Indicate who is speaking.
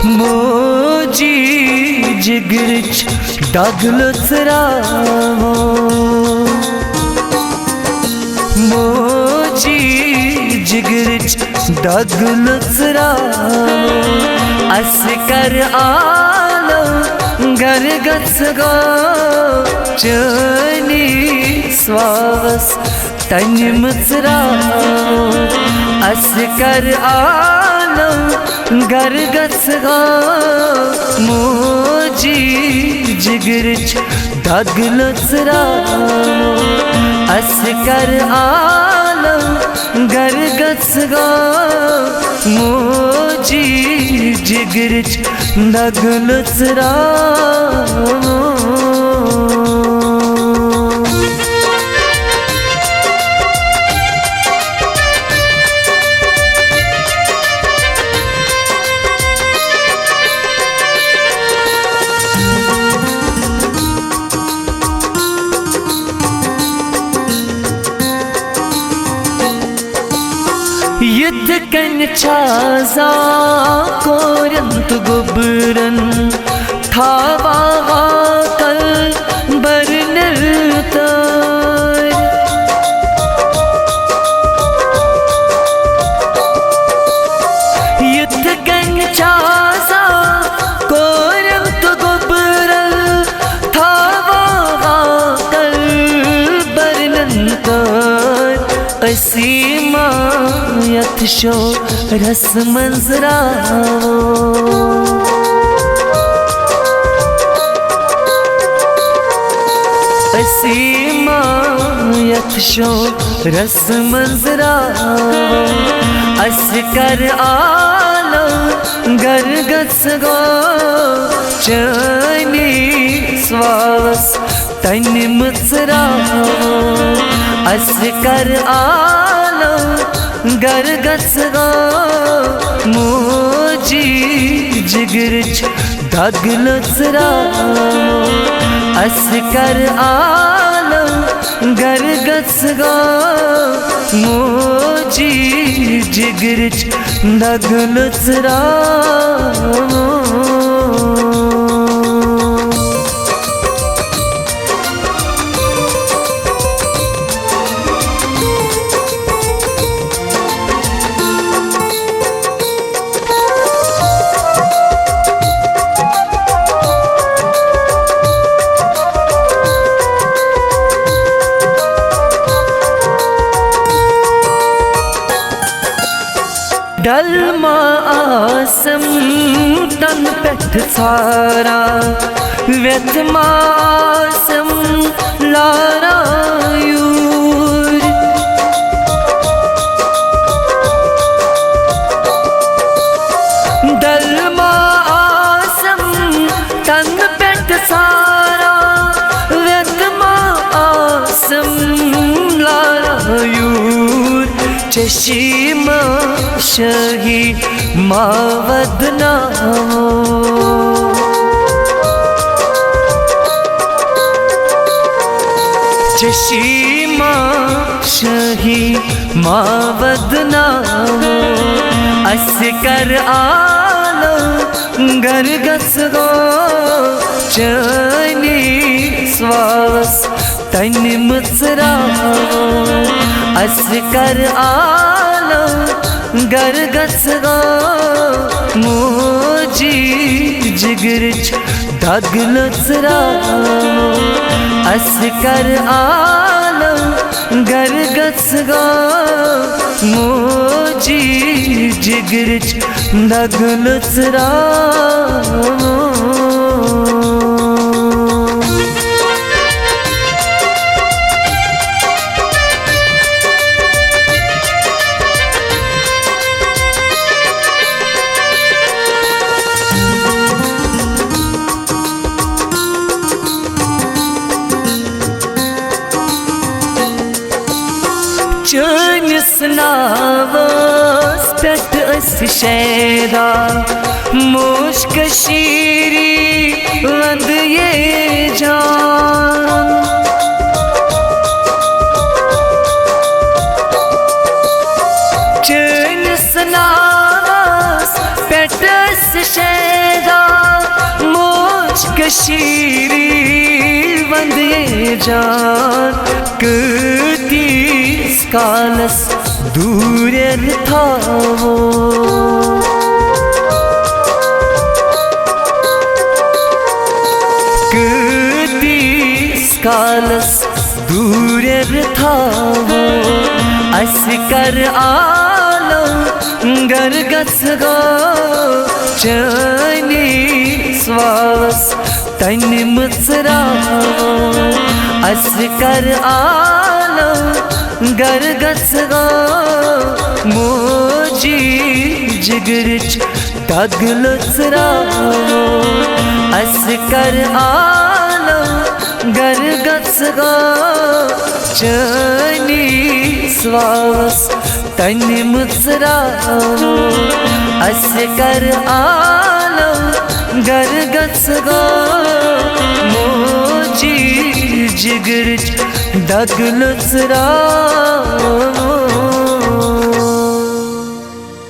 Speaker 1: मोजी जिगरच दागलच रावो मोजी जिगरच दागलच रावो Oscar आलम गरगच गो चनी स्वावस तनिमच रावो Oscar आलम गरगच गो मोजी जिगरच दागलच रावो Oscar आलम गरगच गो मोजी जिगरच दागलच रावो युद्ध कन छाजा कोरंत गुबरन थावा कल बरनतर युद्ध कन छाजा कोरंत गुबरन थावा कल बरनतर असीमा यथशो रस मंजरावो असीमा यथशो रस मंजरावो अस्कर आलम गरगच गो चनी स्वावस तनिमच रावो अस्कर आलम गरगच गो मोजी जिगरच दागलच रावो अस्कर आलम गरगच गो मोजी जिगरच दागलच रावो डलमा आसम तन पेठ सारा व्यथमा आसम लारायूर डलमा आसम तन पेठ सारा व्यथमा आसम लारायूर चशीमा शही मावदना चशीमा शही मावदना अस्कर आलम गरगच गो चनी स्वावस तनिमच रावो अस्कर आलम गरगच गो मोजी जिगरच दागलच रावो अस्कर आलम गरगच गो मोजी जिगरच दागलच रावो चनिस नावस पेठ अस शैदा मुश्क शीरी वंद ये जान चनिस नावस पेठ अस शैदा कशीरी वंदे जान कतीस कालस दूर थावो कतीस कालस दूर थावो अस कर आलम गर गस गो चनी स्वास तन मुसरावो अस कर आलम गर गस गो मोजी जिगरच दगलुसरावो अस कर आलम गर गस गो चनी स्वास तन मुसरावो अस कर आलम गर गस गो मोजी जिगरच दगलुसरावो